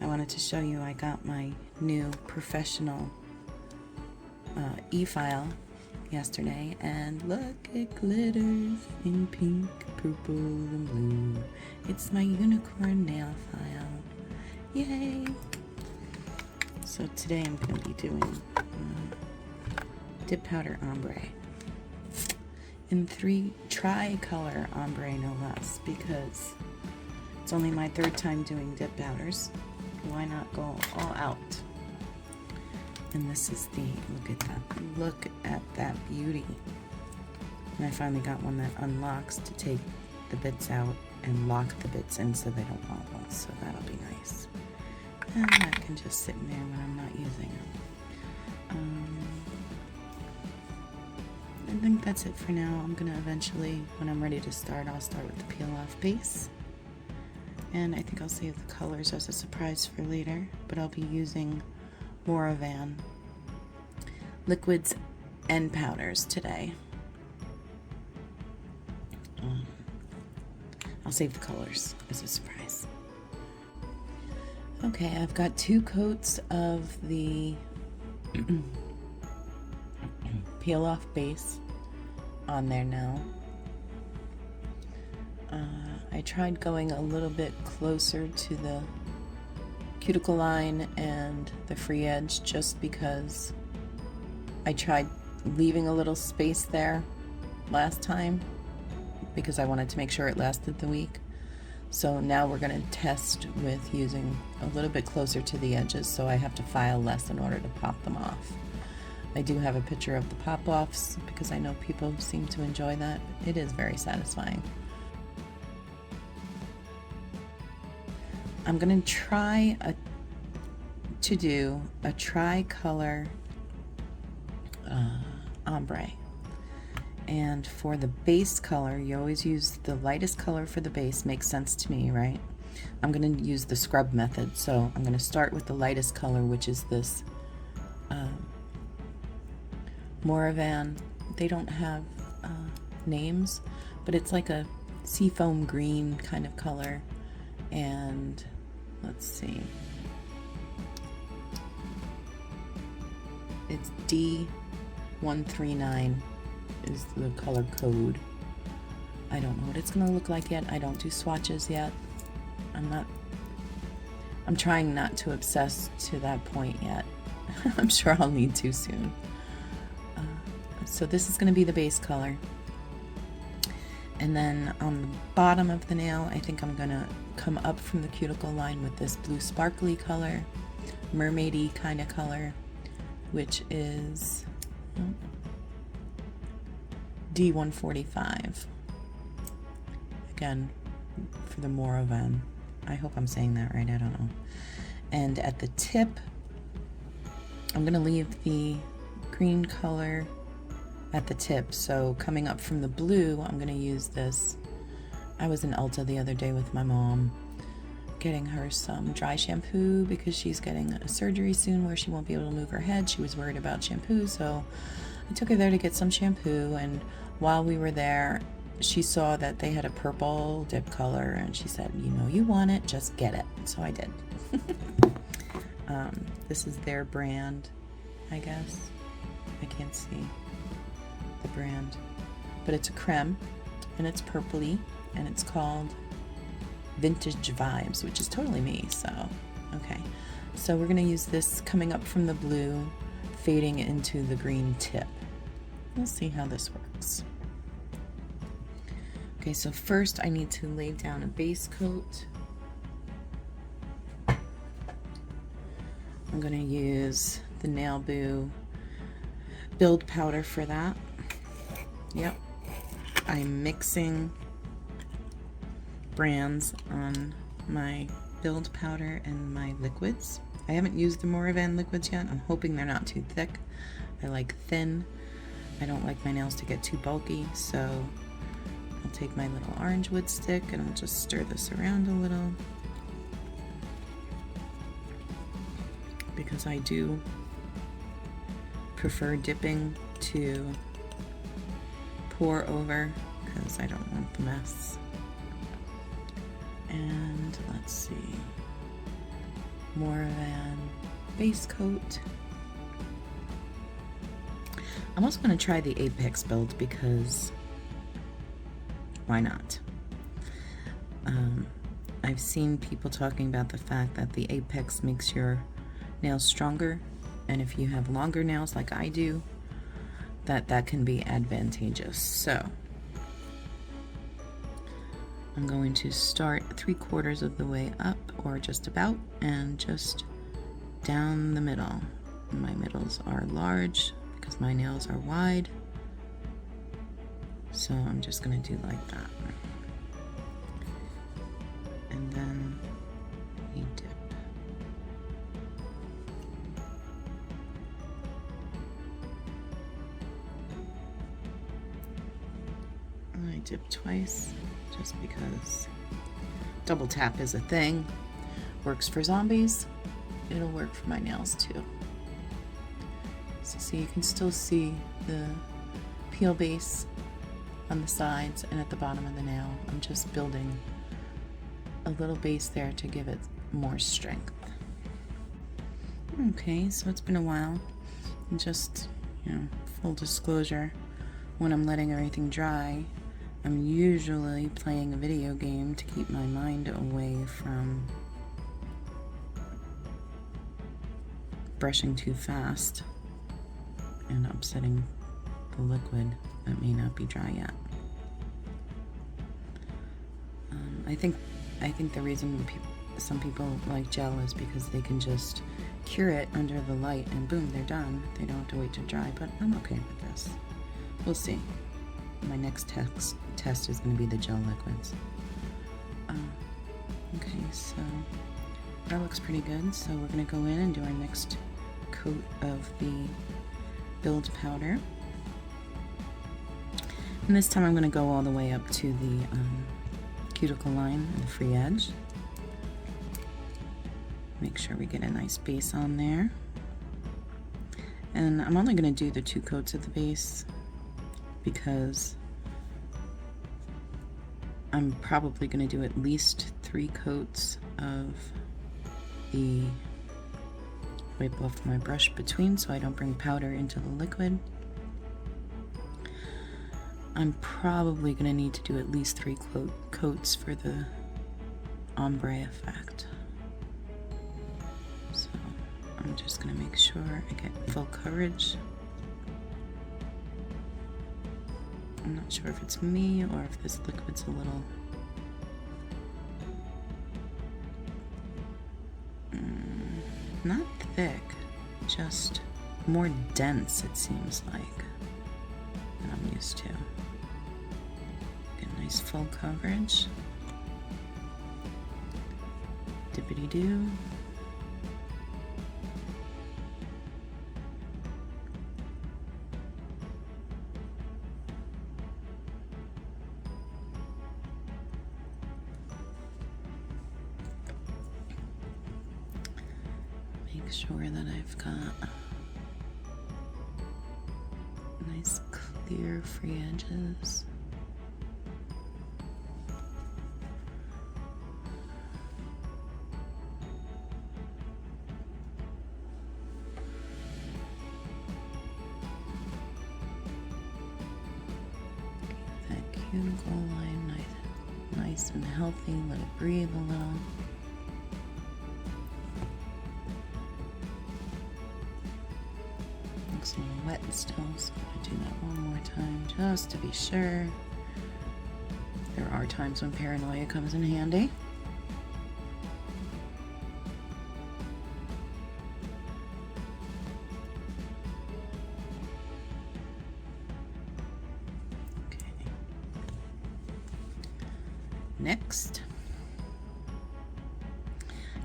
wanted to show you I got my new professional e-file yesterday, and look, it glitters in pink, purple, and blue. It's my unicorn nail file. Yay! So today I'm going to be doing dip powder ombre in tri-color ombre, no less, because it's only my third time doing dip powders. Why not go all out? And this is look at that beauty. And I finally got one that unlocks to take the bits out and lock the bits in so they don't wobble, so that'll be nice. And that can just sit in there when I'm not using it. I think that's it for now. I'm gonna eventually, when I'm ready to start, I'll start with the peel off base. And I think I'll save the colors as a surprise for later, but I'll be using Ombre liquids and powders today. I'll save the colors as a surprise. Okay, I've got 2 coats of the peel off base on there now. I tried going a little bit closer to the cuticle line and the free edge just because I tried leaving a little space there last time because I wanted to make sure it lasted the week. So now we're going to test with using a little bit closer to the edges, so I have to file less in order to pop them off. I do have a picture of the pop-offs because I know people seem to enjoy that. It is very satisfying. I'm going to try to do a tri-color ombre. And for the base color, you always use the lightest color for the base. Makes sense to me, right? I'm going to use the scrub method. So I'm going to start with the lightest color, which is this Ombre. They don't have names, but it's like a seafoam green kind of color. And let's see, it's D139 is the color code. I don't know what it's gonna look like yet. I don't do swatches yet. I'm trying not to obsess to that point yet. I'm sure I'll need to soon. So this is gonna be the base color. And then on the bottom of the nail, I think I'm gonna come up from the cuticle line with this blue sparkly color, mermaidy kind of color, which is D145. Again, for the Ombre. I hope I'm saying that right, I don't know. And at the tip, I'm gonna leave the green color at the tip, so coming up from the blue, I'm gonna use this. I was in Ulta the other day with my mom, getting her some dry shampoo because she's getting a surgery soon where she won't be able to move her head. She was worried about shampoo, so I took her there to get some shampoo, and while we were there, she saw that they had a purple dip color, and she said, you know you want it, just get it. So I did. This is their brand, I guess. I can't see the brand, but it's a creme and it's purpley and it's called Vintage Vibes, which is totally me. So okay, so we're gonna use this coming up from the blue, fading into the green tip. We'll see how this works. Okay, so first I need to lay down a base coat. I'm gonna use the Nail Boo build powder for that. Yep, I'm mixing brands on my build powder and my liquids. I haven't used the Ombre liquids yet. I'm hoping they're not too thick. I like thin. I don't like my nails to get too bulky, so I'll take my little orange wood stick and I'll just stir this around a little, because I do prefer dipping to pour over because I don't want the mess. And let's see, more of a base coat. I'm also going to try the Apex build because why not? I've seen people talking about the fact that the Apex makes your nails stronger, and if you have longer nails like I do, that can be advantageous. So I'm going to start 3/4 of the way up, or just about, and just down the middle. My middles are large because my nails are wide, so I'm just going to do like that. And then we dip. I dip twice just because double tap is a thing. Works for zombies. It'll work for my nails too. So see, you can still see the peel base on the sides and at the bottom of the nail. I'm just building a little base there to give it more strength. Okay, so it's been a while. And just, full disclosure, when I'm letting everything dry, I'm usually playing a video game to keep my mind away from brushing too fast and upsetting the liquid that may not be dry yet. I think the reason some people like gel is because they can just cure it under the light and boom, they're done. They don't have to wait to dry, but I'm okay with this. We'll see. My next test is going to be the gel liquids. Okay, so that looks pretty good. So we're going to go in and do our next coat of the build powder. And this time I'm going to go all the way up to the cuticle line and the free edge. Make sure we get a nice base on there. And I'm only going to do the 2 coats of the base because I'm probably going to do at least 3 coats of the wipe off my brush between so I don't bring powder into the liquid. I'm probably going to need to do at least 3 coats for the ombre effect. So I'm just going to make sure I get full coverage. I'm not sure if it's me or if this liquid's a little not thick, just more dense, it seems like, than I'm used to. Get nice full coverage. Dippity-doo. Make sure that I've got nice clear free edges. That cuticle line nice and healthy, let it breathe a little. Looks a little wet still, so I'm going to do that one more time just to be sure. There are times when paranoia comes in handy. Okay. Next.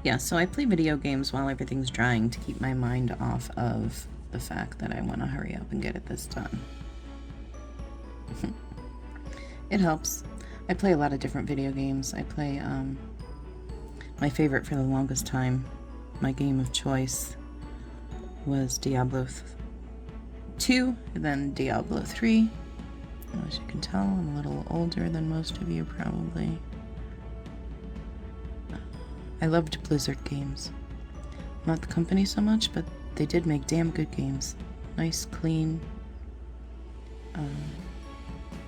Yeah, so I play video games while everything's drying to keep my mind off of the fact that I want to hurry up and get this done. It helps. I play a lot of different video games. I play, my favorite for the longest time, my game of choice, was Diablo 2, and then Diablo 3. As you can tell, I'm a little older than most of you probably. I loved Blizzard games. Not the company so much, but they did make damn good games. Nice, clean,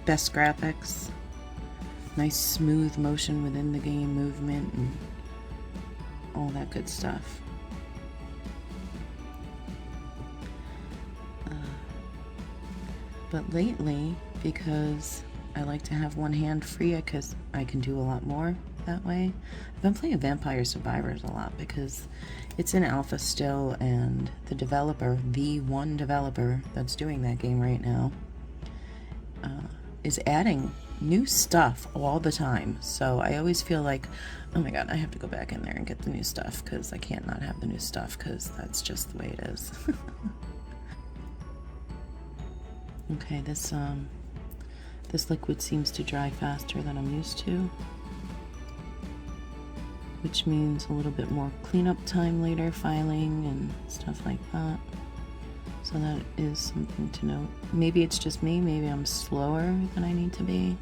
best graphics, nice smooth motion within the game movement, and all that good stuff. But lately, because I like to have one hand free, because I can do a lot more that way, I've been playing Vampire Survivors a lot because it's in alpha still, and the developer, the one developer that's doing that game right now, is adding new stuff all the time. So I always feel like, oh my god, I have to go back in there and get the new stuff because I can't not have the new stuff because that's just the way it is. Okay, this liquid seems to dry faster than I'm used to, which means a little bit more cleanup time later, filing and stuff like that. So that is something to note. Maybe it's just me, maybe I'm slower than I need to be.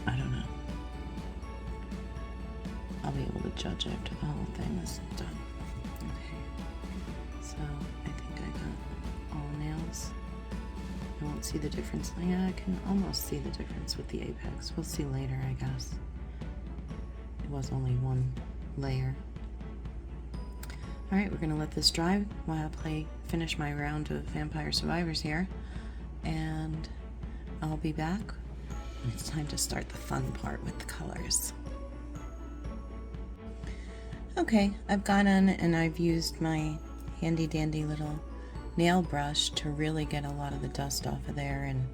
I don't know. I'll be able to judge after the whole thing is done. Okay, so I think I got all nails. I won't see the difference. Yeah, I can almost see the difference with the apex. We'll see later, I guess. It was only one layer. Alright, we're gonna let this dry while I finish my round of Vampire Survivors here, and I'll be back. It's time to start the fun part with the colors. Okay, I've gone in and I've used my handy dandy little nail brush to really get a lot of the dust off of there and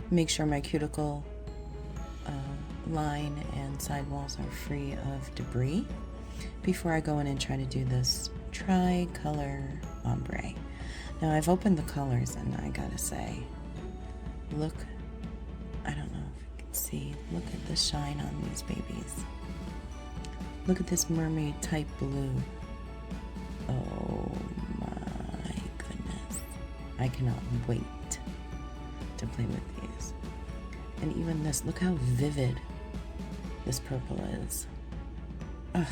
make sure my cuticle line and sidewalls are free of debris before I go in and try to do this tri-color ombre. Now I've opened the colors and I gotta say, look, I don't know if you can see, look at the shine on these babies. Look at this mermaid type blue. Oh my goodness. I cannot wait to play with these. And even this, look how vivid this purple is. Ugh.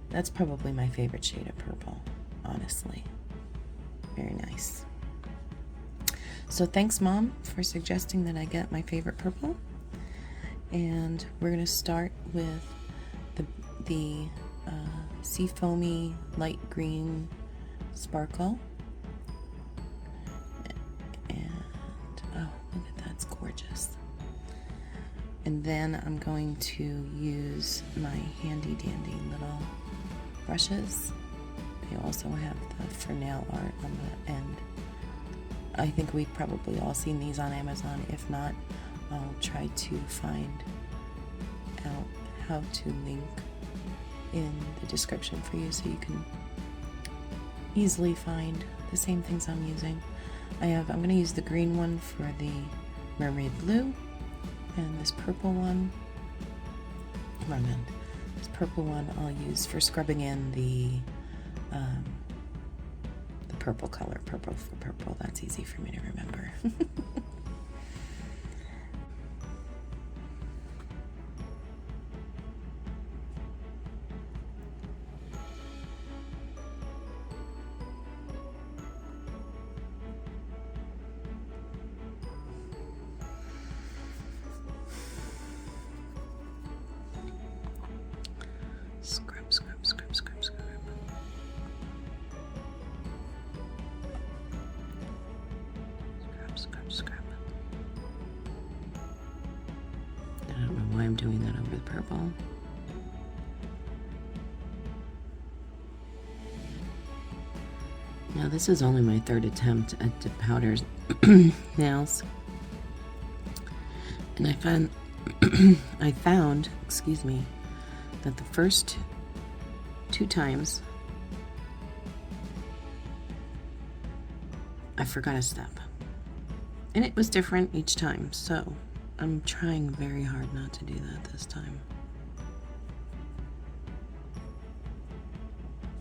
That's probably my favorite shade of purple, honestly. Very nice. So thanks, Mom, for suggesting that I get my favorite purple. And we're going to start with the sea foamy light green sparkle. And, oh, look at that, it's gorgeous. And then I'm going to use my handy dandy little brushes. They also have the for nail art on the end. I think we've probably all seen these on Amazon. If not, I'll try to find out how to link in the description for you so you can easily find the same things I'm using. I'm going to use the green one for the mermaid blue, and this purple one, come on then, this purple one I'll use for scrubbing in the purple color, purple for purple. That's easy for me to remember. Scrub, scrub, scrub, scrub, scrub. Scrub, scrub, scrub. I don't know why I'm doing that over the purple. Now this is only my third attempt at the powder nails. And I found, excuse me, that the first 2 times I forgot a step, and it was different each time, so I'm trying very hard not to do that this time.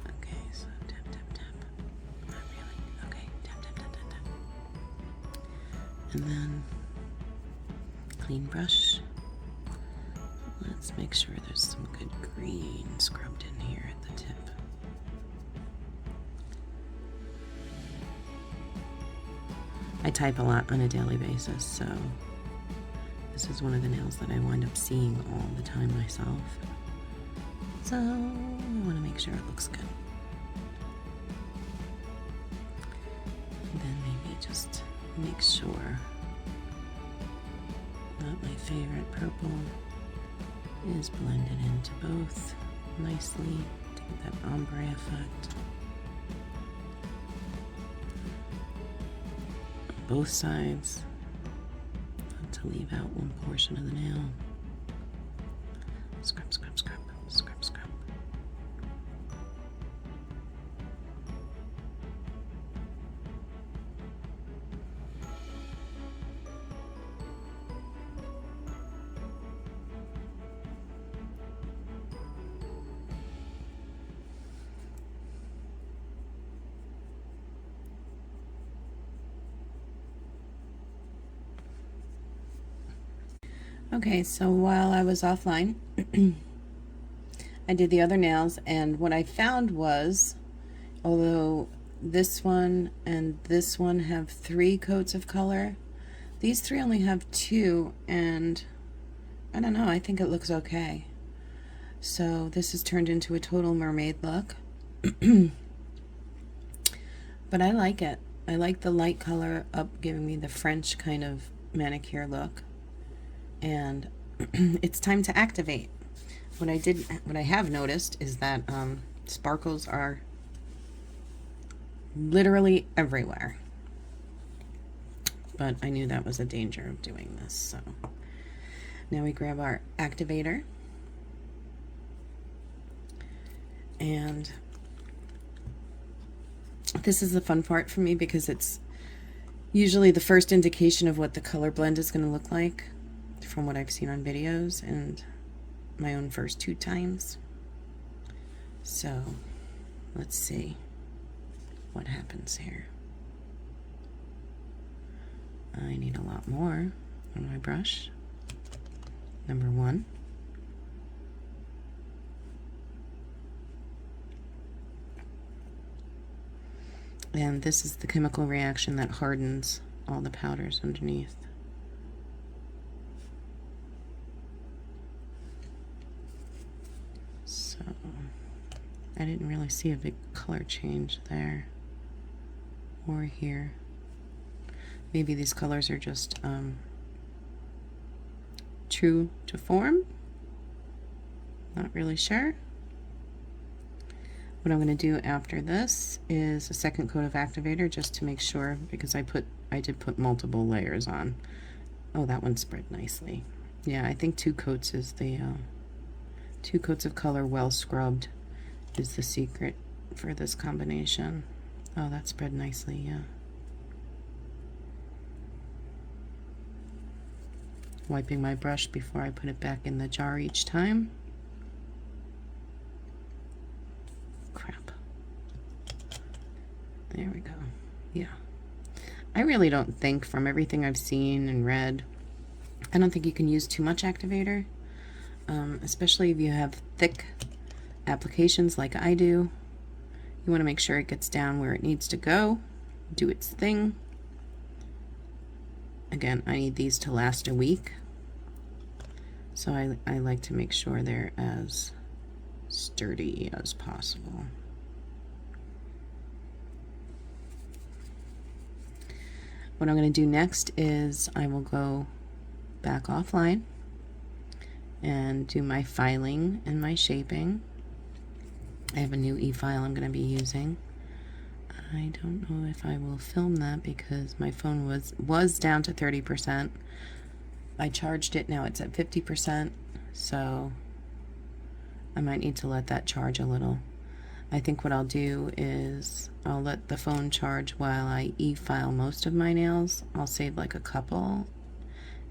Okay, so tap, tap, tap. Not really. Okay, tap, tap, tap, tap, tap. And then clean brush. Let's make sure there's some good green scrubbed in here at the tip. I type a lot on a daily basis, so this is one of the nails that I wind up seeing all the time myself. So I want to make sure it looks good. And then maybe just make sure that my favorite purple is blended into both nicely to get that ombre effect. Both sides, not to leave out one portion of the nail. Scrub, scrub, scrub, scrub, scrub. Okay, so while I was offline, I did the other nails, and what I found was, although this one and this one have 3 coats of color, these 3 only have 2, and I don't know, I think it looks okay. So this has turned into a total mermaid look. But I like it. I like the light color up, giving me the French kind of manicure look. And it's time to activate. What I have noticed is that sparkles are literally everywhere. But I knew that was a danger of doing this, so now we grab our activator, and this is the fun part for me because it's usually the first indication of what the color blend is going to look like from what I've seen on videos and my own first 2 times. So let's see what happens here. I need a lot more on my brush. Number 1. And this is the chemical reaction that hardens all the powders underneath. So I didn't really see a big color change there or here. Maybe these colors are just true to form. Not really sure. What I'm going to do after this is a second coat of activator just to make sure, because I did put multiple layers on. Oh, that one spread nicely. Yeah, I think 2 coats is the 2 coats of color well scrubbed is the secret for this combination. Oh, that spread nicely, yeah. Wiping my brush before I put it back in the jar each time. Crap. There we go. Yeah. I really don't think, from everything I've seen and read, I don't think you can use too much activator, especially if you have thick applications like I do. You want to make sure it gets down where it needs to go, do its thing. Again, I need these to last a week, so I like to make sure they're as sturdy as possible. What I'm going to do next is I will go back offline and do my filing and my shaping. I have a new e-file I'm going to be using. I don't know if I will film that because my phone was down to 30%. I charged it, now it's at 50%, so I might need to let that charge a little. I think what I'll do is I'll let the phone charge while I e-file most of my nails. I'll save like a couple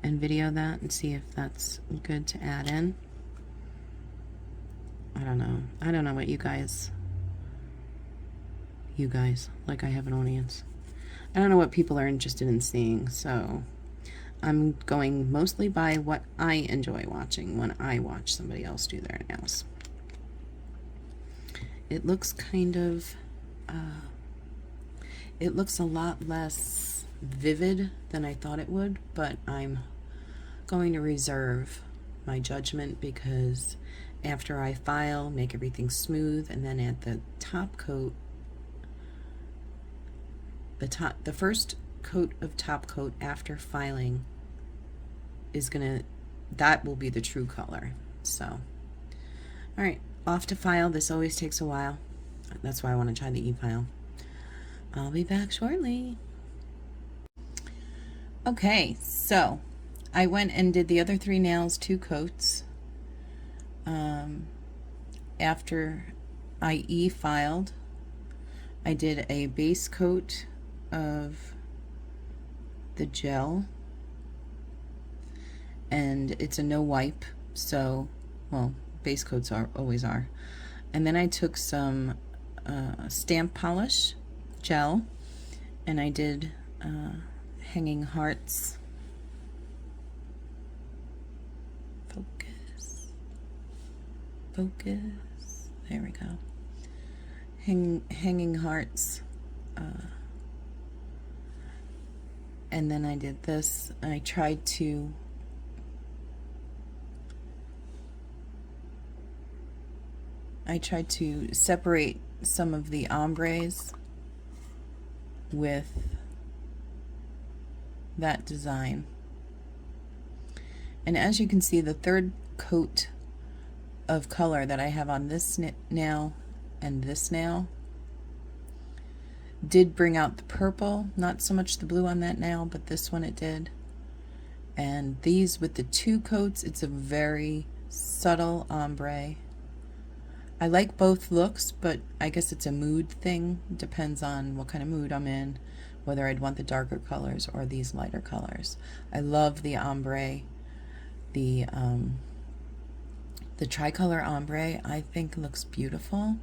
and video that and see if that's good to add in. I don't know what you guys, like I have an audience. I don't know what people are interested in seeing, so I'm going mostly by what I enjoy watching when I watch somebody else do their nails. It looks kind of, it looks a lot less vivid than I thought it would, but I'm going to reserve my judgment because after I file, make everything smooth, and then add the top coat, the first coat of top coat after filing is that will be the true color. So, all right, off to file. This always takes a while. That's why I want to try the e-file. I'll be back shortly. Okay, so I went and did the other 3 nails 2 coats. After I e-filed, I did a base coat of the gel, and it's a no wipe, so, well, base coats always are. And then I took some stamp polish gel, and I did hanging hearts. Focus. There we go. Hanging hearts. And then I did this. I tried to separate some of the ombres with that design. And as you can see, the third coat of color that I have on this nail and this nail did bring out the purple, not so much the blue on that nail, but this one it did. And these with the 2 coats, it's a very subtle ombre. I like both looks, but I guess it's a mood thing. Depends on what kind of mood I'm in, whether I'd want the darker colors or these lighter colors. I love the ombre. The tricolor ombre, I think, looks beautiful.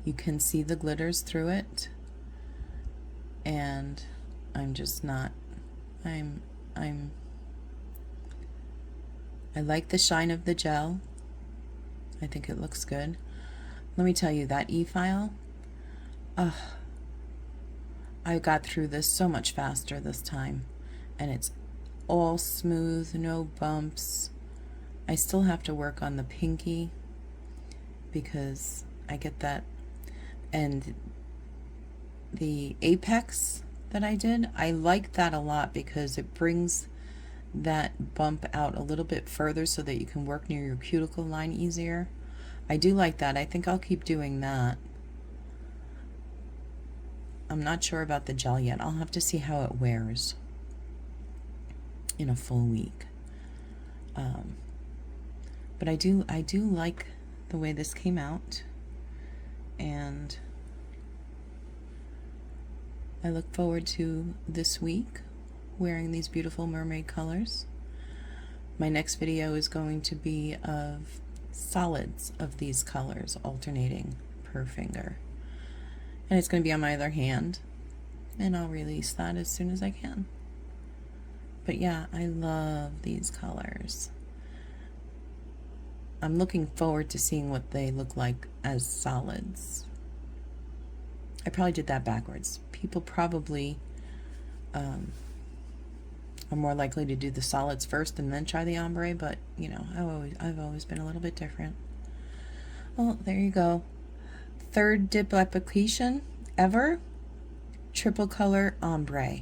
You can see the glitters through it, and I'm just not, I like the shine of the gel. I think it looks good. Let me tell you, that e-file, I got through this so much faster this time, and it's all smooth, no bumps. I still have to work on the pinky because I get that, and the apex that I did, I like that a lot because it brings that bump out a little bit further so that you can work near your cuticle line easier. I do like that. I think I'll keep doing that. I'm not sure about the gel yet. I'll have to see how it wears in a full week. But I do like the way this came out, and I look forward to this week wearing these beautiful mermaid colors. My next video is going to be of solids of these colors alternating per finger, and it's going to be on my other hand, and I'll release that as soon as I can. But yeah, I love these colors. I'm looking forward to seeing what they look like as solids. I probably did that backwards. People probably are more likely to do the solids first and then try the ombre, but you know, I've always been a little bit different. Well, there you go. 3rd dip application ever, triple color ombre.